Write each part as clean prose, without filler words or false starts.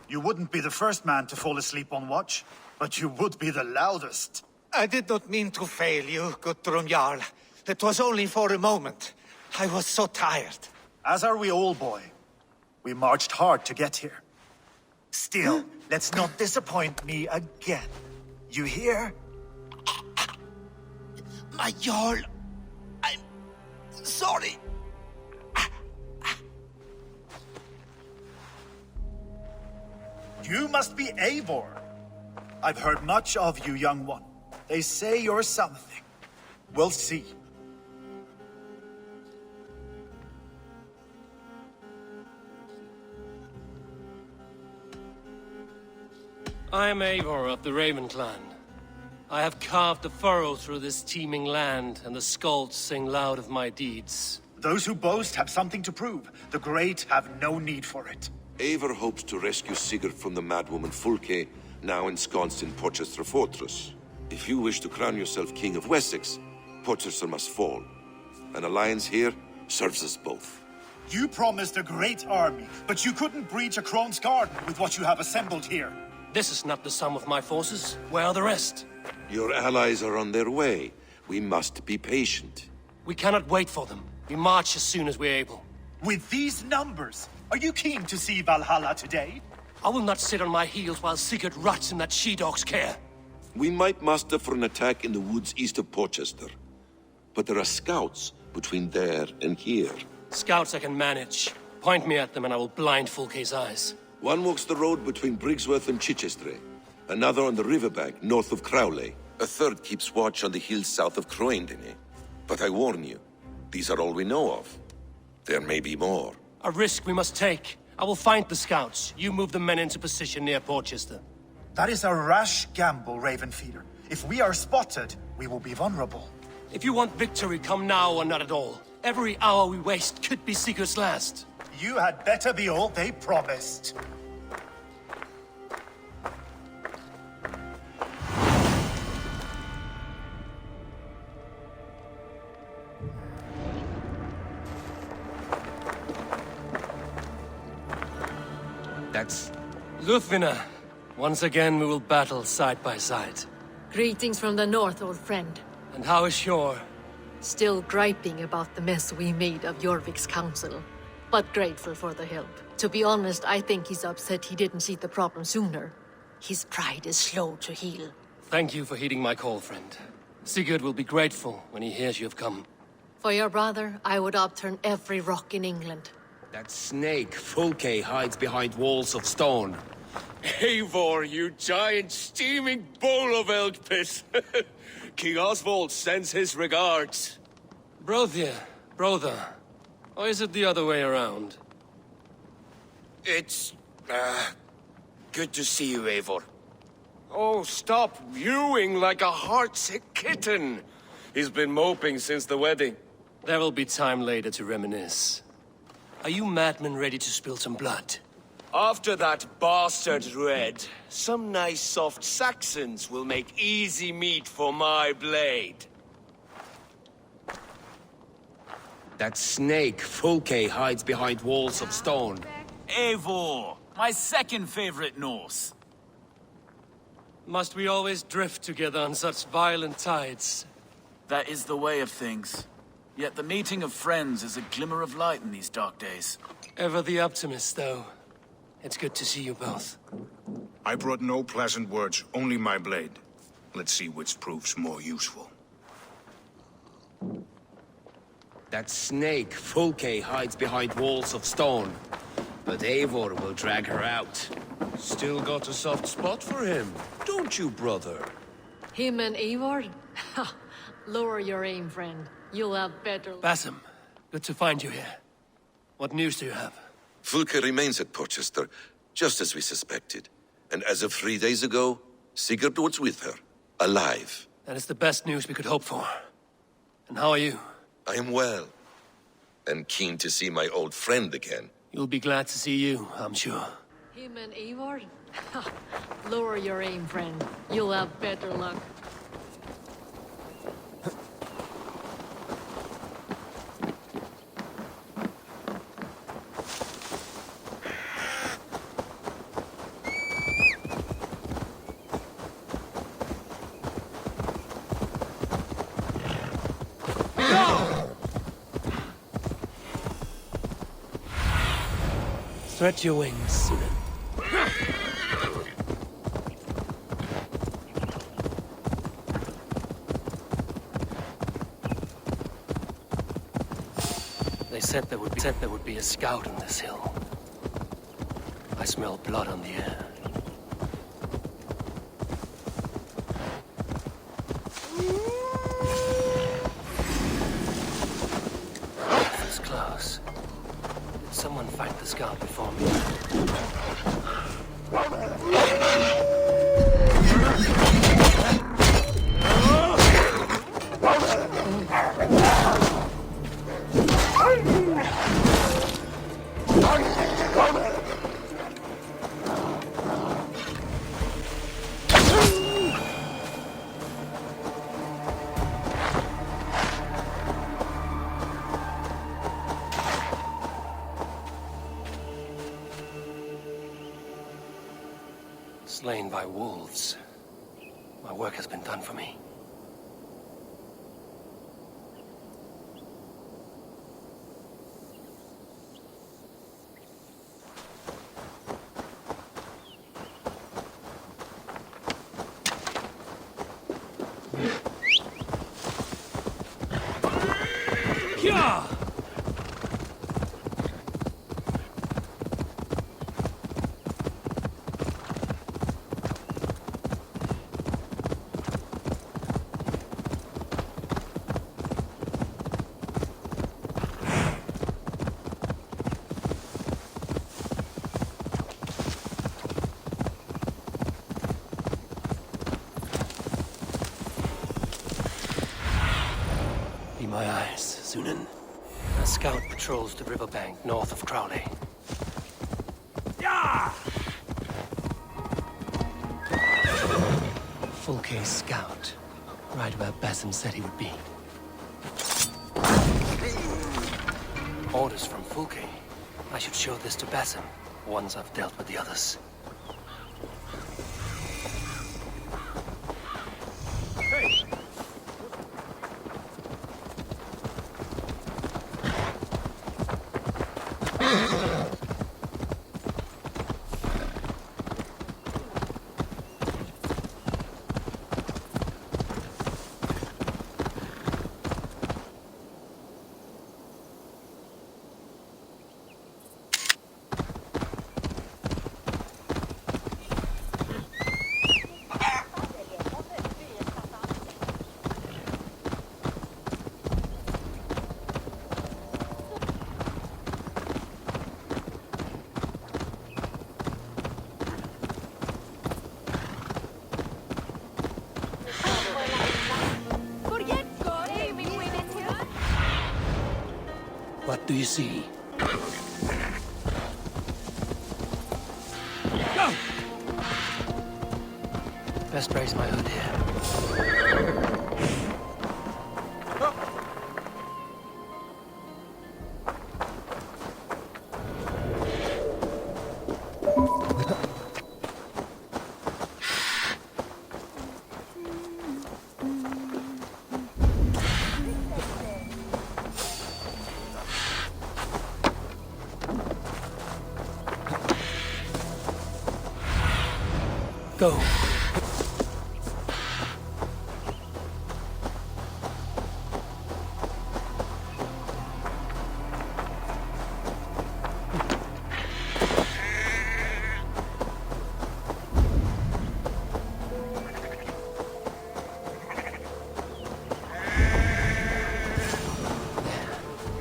You wouldn't be the first man to fall asleep on watch, but you would be the loudest. I did not mean to fail you, Guthrum Jarl. It was only for a moment. I was so tired. As are we all, boy. We marched hard to get here. Still, let's not disappoint me again. You hear? My Jarl, I'm sorry. You must be Eivor. I've heard much of you, young one. They say you're something. We'll see. I am Eivor of the Raven clan. I have carved a furrow through this teeming land, and the skulls sing loud of my deeds. Those who boast have something to prove. The great have no need for it. Eivor hopes to rescue Sigurd from the madwoman Fulke, now ensconced in Porchester Fortress. If you wish to crown yourself King of Wessex, Porchester must fall. An alliance here serves us both. You promised a great army, but you couldn't breach a Krone's garden with what you have assembled here. This is not the sum of my forces. Where are the rest? Your allies are on their way. We must be patient. We cannot wait for them. We march as soon as we're able. With these numbers, are you keen to see Valhalla today? I will not sit on my heels while Sigurd rots in that she-dog's care. We might muster for an attack in the woods east of Porchester. But there are scouts between there and here. Scouts I can manage. Point me at them and I will blind Fulke's eyes. One walks the road between Briggsworth and Chichester. Another on the riverbank north of Crowley. A third keeps watch on the hills south of Croendene. But I warn you, these are all we know of. There may be more. A risk we must take. I will find the scouts. You move the men into position near Porchester. That is a rash gamble, Ravenfeeder. If we are spotted, we will be vulnerable. If you want victory, come now or not at all. Every hour we waste could be Sigurd's last. You had better be all they promised. That's... Lufvina, once again we will battle side by side. Greetings from the north, old friend. And how is Shor? Still griping about the mess we made of Jorvik's council, but grateful for the help. To be honest, I think he's upset he didn't see the problem sooner. His pride is slow to heal. Thank you for heeding my call, friend. Sigurd will be grateful when he hears you have come. For your brother, I would upturn every rock in England. that snake Fulke hides behind walls of stone. Eivor, you giant steaming bowl of elk piss! King Oswald sends his regards. Brothia, brother. Or is it the other way around? It's, good to see you, Eivor. Oh, stop mewing like a heartsick kitten. He's been moping since the wedding. There will be time later to reminisce. Are you madmen ready to spill some blood? After that bastard Red, some nice soft Saxons will make easy meat for my blade. That snake Fulke hides behind walls of stone. Eivor, my second favorite Norse. Must we always drift together on such violent tides? That is the way of things. Yet the meeting of friends is a glimmer of light in these dark days. Ever the optimist, though. It's good to see you both. I brought no pleasant words, only my blade. Let's see which proves more useful. That snake Fulke hides behind walls of stone. But Eivor will drag her out. Still got a soft spot for him, don't you, brother? Him and Eivor? Ha! Lower your aim, friend. You'll have better luck. Basim, good to find you here. What news do you have? Fulke remains at Porchester, just as we suspected. And as of 3 days ago, Sigurd was with her, alive. That is the best news we could hope for. And how are you? I am well, and keen to see my old friend again. You'll be glad to see you, I'm sure. Him and Eivor? Ha! Lower your aim, friend. You'll have better luck. Stretch your wings. They said there would be a scout on this hill. I smell blood on the air. This is close. Did someone find the scout before me? Slain by wolves. My work has been done for me. Yeah! Be my eyes, Sunan. A scout patrols the riverbank north of Crowley. Yeah! Full case scout. Right where Basim said he would be. Orders from Fulke. I should show this to Basim once I've dealt with the others. What do you see? Go! Best raise my hood here. Go.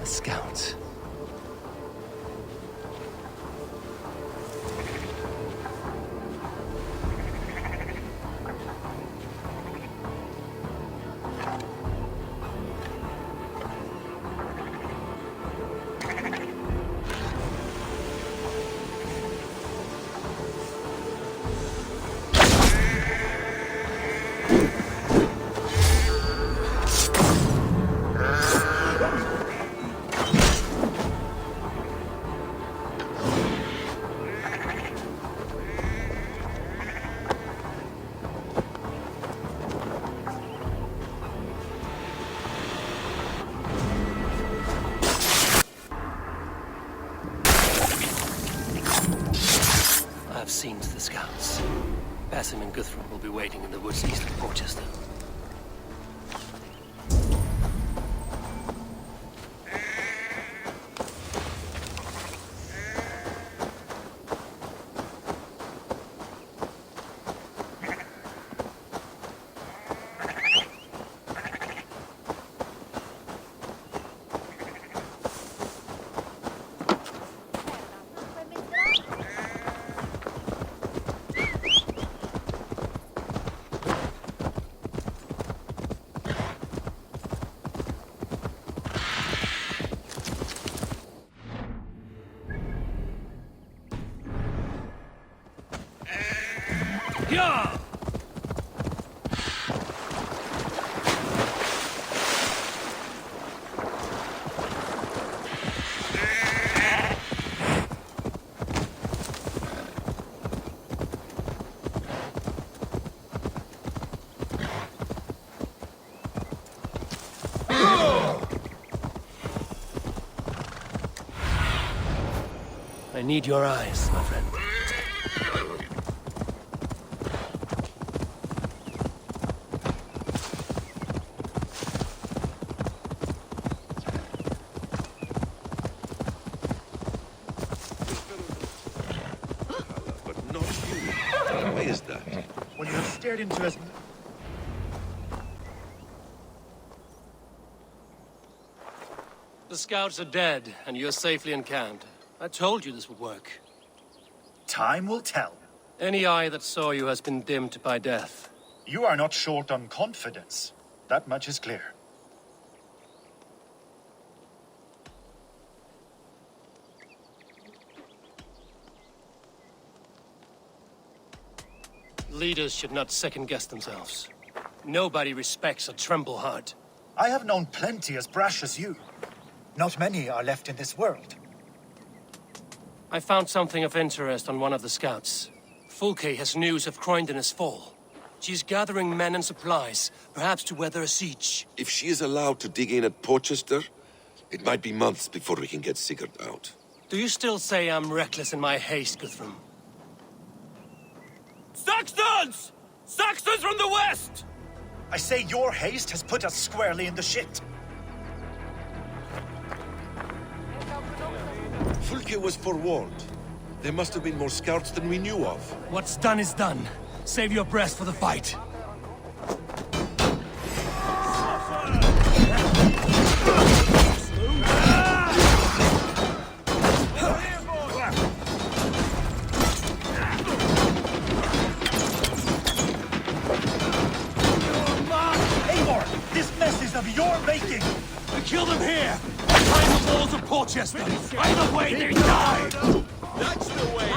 A scout. seen to the scouts. Basim and Guthrum will be waiting in the woods east of Porchester. Yeah! I need your eyes, my friend. But not you. Why is that? When you have stared into as... The scouts are dead, and you're safely encamped. I told you this would work. Time will tell. Any eye that saw you has been dimmed by death. You are not short on confidence. That much is clear. Leaders should not second-guess themselves. Nobody respects a tremble heart. I have known plenty as brash as you. Not many are left in this world. I found something of interest on one of the scouts. Fulke has news of Croydon's fall. She's gathering men and supplies, perhaps to weather a siege. If she is allowed to dig in at Porchester, it might be months before we can get Sigurd out. Do you still say I'm reckless in my haste, Guthrum? Saxons! Saxons from the west! I say your haste has put us squarely in the shit. Fulke was forewarned. There must have been more scouts than we knew of. What's done is done. Save your breath for the fight. Eivor, this mess is of your making! We kill them here! Behind the walls of Porchester! Either way, they die! That's the way!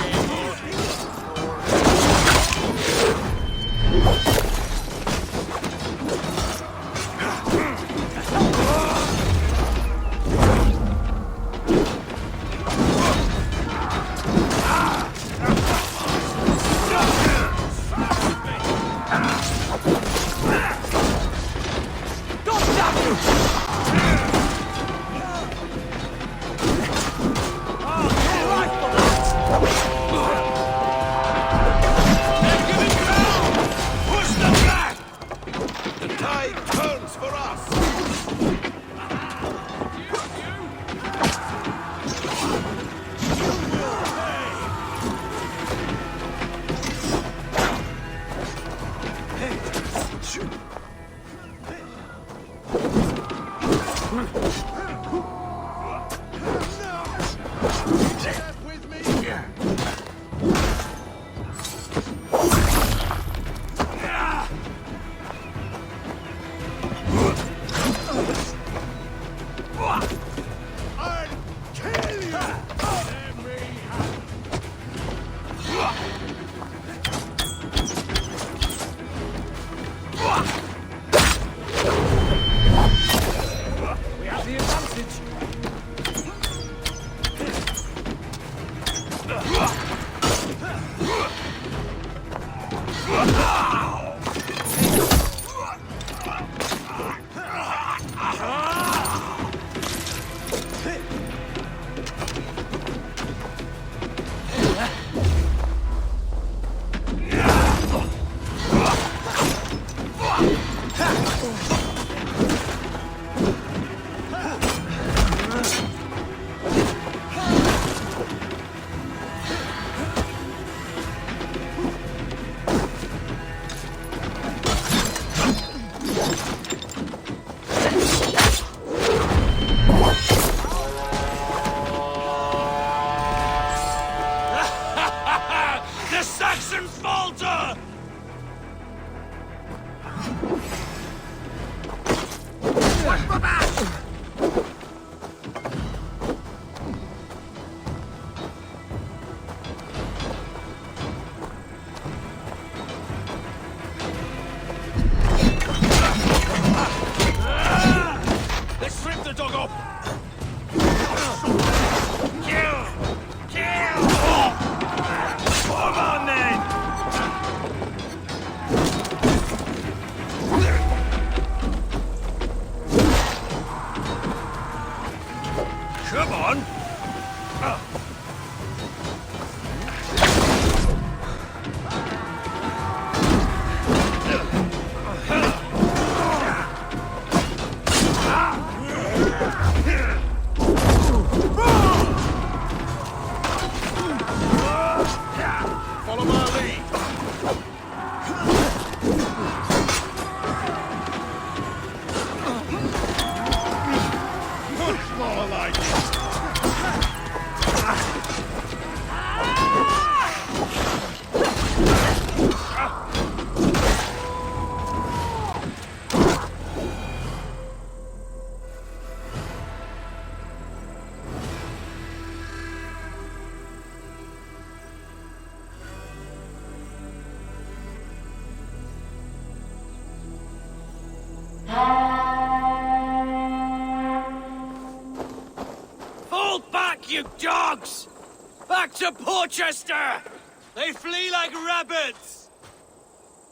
Follow my lead. Much more like it. Fall back, you dogs! Back to Porchester! They flee like rabbits!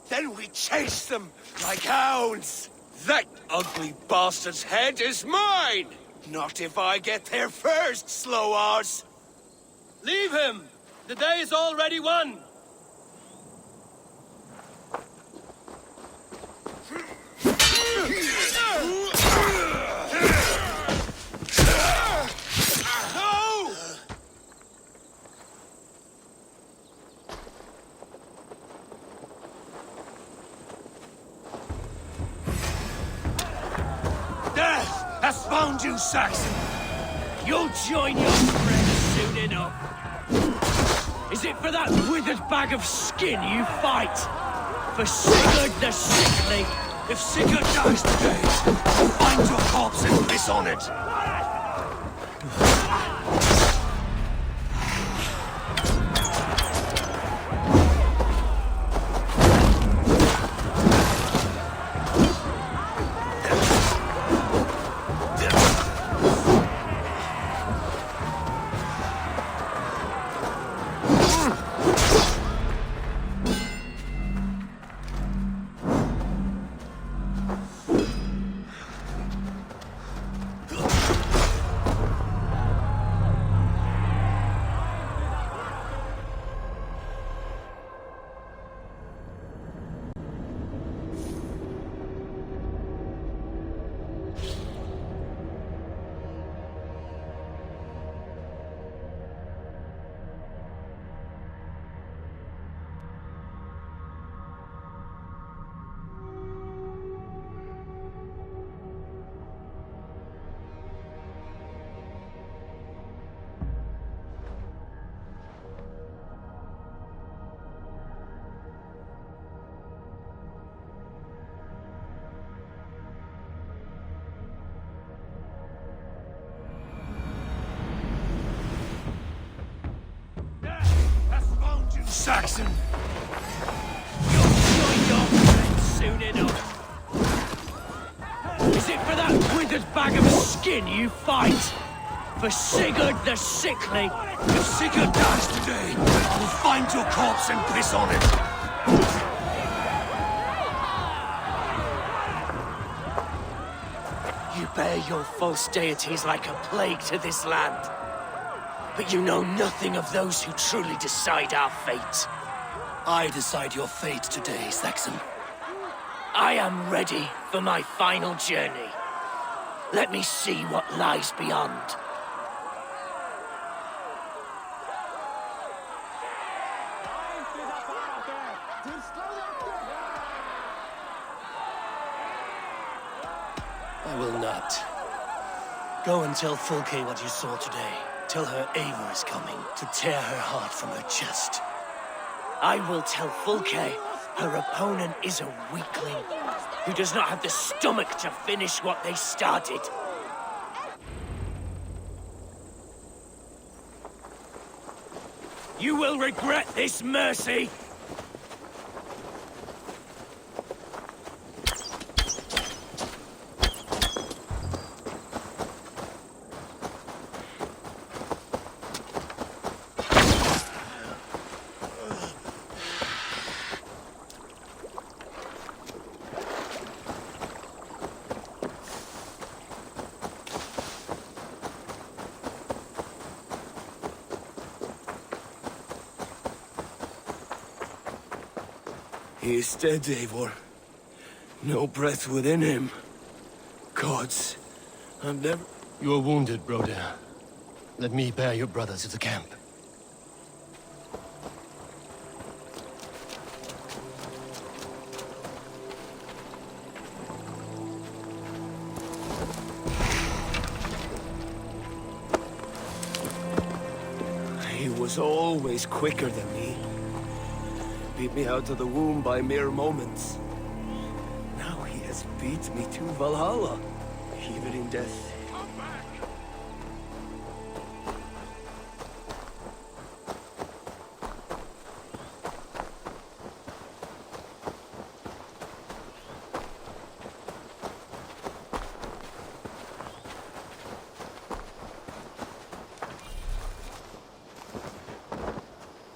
Then we chase them like hounds. That ugly bastard's head is mine! Not if I get there first, slow arse! Leave him! The day is already won! No! Death has found you, Saxon! You'll join your friends soon enough! Is it for that withered bag of skin you fight? For Sigurd the Sickly? If Sigurd dies today, find your corpse and piss on it! Saxon! You'll join your friends soon enough! Is it for that withered bag of skin you fight? For Sigurd the Sickly? If Sigurd dies today, we'll find your corpse and piss on it! You bear your false deities like a plague to this land. But you know nothing of those who truly decide our fate. I decide your fate today, Saxon. I am ready for my final journey. Let me see what lies beyond. I will not. Go and tell Fulke what you saw today. Tell her Eivor is coming to tear her heart from her chest. I will tell Fulke her opponent is a weakling who does not have the stomach to finish what they started. You will regret this, Mercy! He is dead, Eivor. No breath within him. Gods, I've never... You are wounded, Broder. Let me bear your brother to the camp. He was always quicker than me. Beat me out of the womb by mere moments. Now he has beat me to Valhalla, even in death.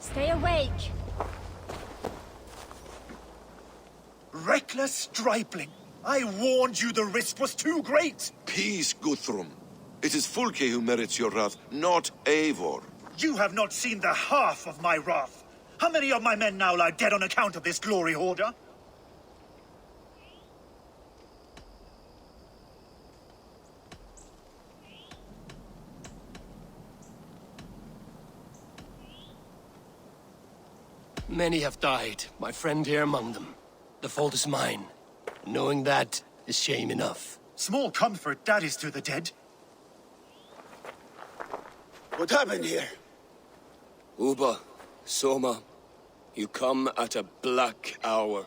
Stay awake. Reckless stripling! I warned you the risk was too great! Peace, Guthrum. It is Fulke who merits your wrath, not Eivor. You have not seen the half of my wrath. How many of my men now lie dead on account of this glory hoarder? Many have died, my friend here among them. The fault is mine. Knowing that is shame enough. Small comfort that is to the dead. What happened here? Uba, Soma, you come at a black hour.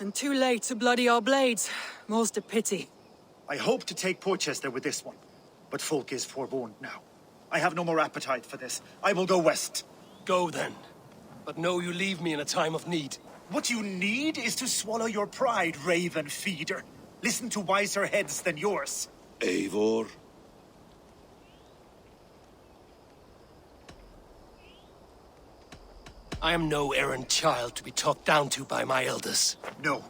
And too late to bloody our blades. More's the pity. I hope to take Porchester with this one, but Folk is forewarned now. I have no more appetite for this. I will go west. Go then. But know you leave me in a time of need. What you need is to swallow your pride, raven feeder. Listen to wiser heads than yours. Eivor? I am no errant child to be talked down to by my elders. No.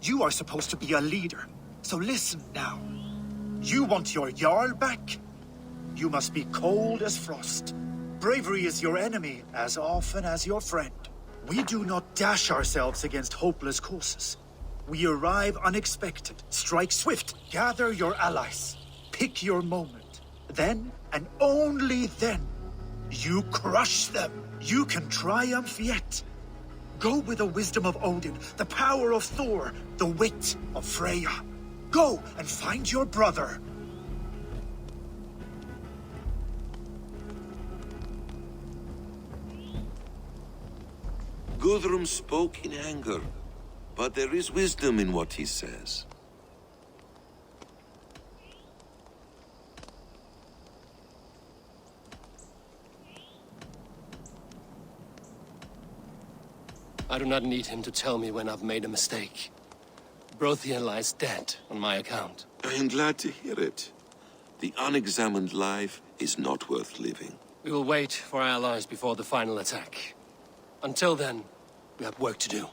You are supposed to be a leader. So listen now. You want your Jarl back? You must be cold as frost. Bravery is your enemy as often as your friend. We do not dash ourselves against hopeless courses. We arrive unexpected, strike swift, gather your allies, pick your moment. Then, and only then, you crush them. You can triumph yet. Go with the wisdom of Odin, the power of Thor, the wit of Freya. Go and find your brother. Guthrum spoke in anger, but there is wisdom in what he says. I do not need him to tell me when I've made a mistake. Brothian lies dead on my account. I am glad to hear it. The unexamined life is not worth living. We will wait for our allies before the final attack. Until then, we have work to do.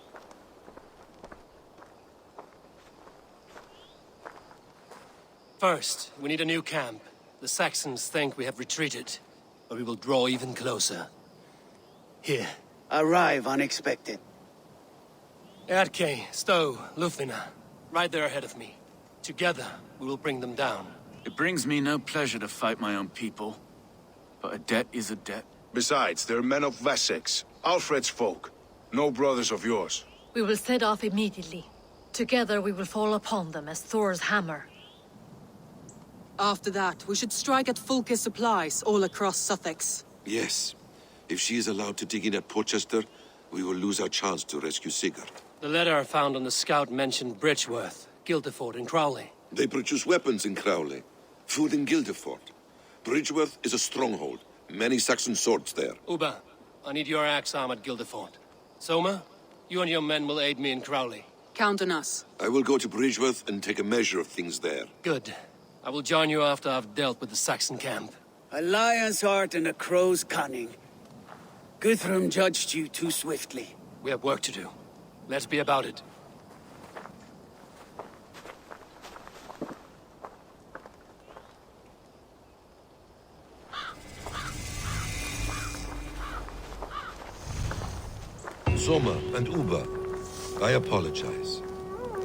First, we need a new camp. The Saxons think we have retreated, but we will draw even closer. Here. Arrive unexpected. Erke, Stowe, Lufina, right there ahead of me. Together, we will bring them down. It brings me no pleasure to fight my own people. But a debt is a debt. Besides, they're men of Wessex, Alfred's folk. No brothers of yours. We will set off immediately. Together we will fall upon them as Thor's hammer. After that, we should strike at Fulke's supplies all across Sussex. Yes. If she is allowed to dig in at Porchester, we will lose our chance to rescue Sigurd. The letter found on the scout mentioned Bridgeworth, Guildeford, and Crowley. They produce weapons in Crowley, food in Guildeford. Bridgeworth is a stronghold. Many Saxon swords there. Uba, I need your axe arm at Guildeford. Soma, you and your men will aid me in Crowley. Count on us. I will go to Bridgeworth and take a measure of things there. Good. I will join you after I've dealt with the Saxon camp. A lion's heart and a crow's cunning. Guthrum judged you too swiftly. We have work to do. Let's be about it. Zoma and Uba. I apologize.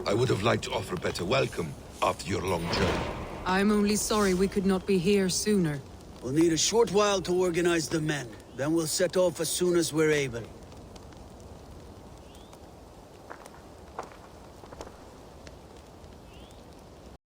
I would have liked to offer a better welcome after your long journey. I'm only sorry we could not be here sooner. We'll need a short while to organize the men. Then we'll set off as soon as we're able.